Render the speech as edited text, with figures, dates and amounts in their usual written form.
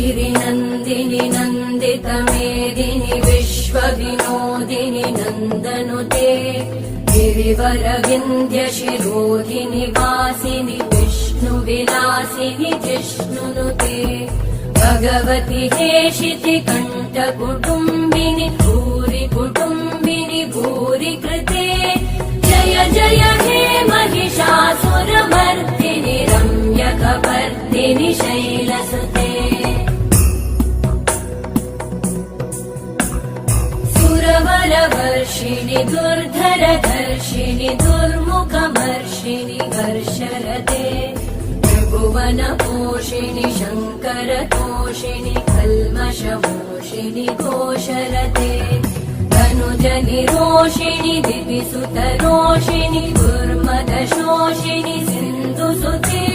गिरिनन्दिनि नन्दितमेदिनि विश्वविनोदिनि नन्दनुते गिरिवरविन्द्यशिरोधिनि वासिनि विष्णुविलासिनि जिष्णुनुते भगवति हेशिति कण्ठकुटुम्बिनि भूरि कुटुम्बिनि भूरि कृते जय जय हे महिषासुरमर्दिनि रम्यकपर्दिनि शैलसुते सुरवरवर्षिणि दुर्धरधर्षिणि दुर्मुखमर्षिणि वर्षरते त्रिभुवनपोषिणि शङ्करतोषिणि कल्मषमोषिणि घोषरते तनुजनिरोषिणि दिविसुतरोषिणि दुर्मदशोषिणि सिन्धुसुते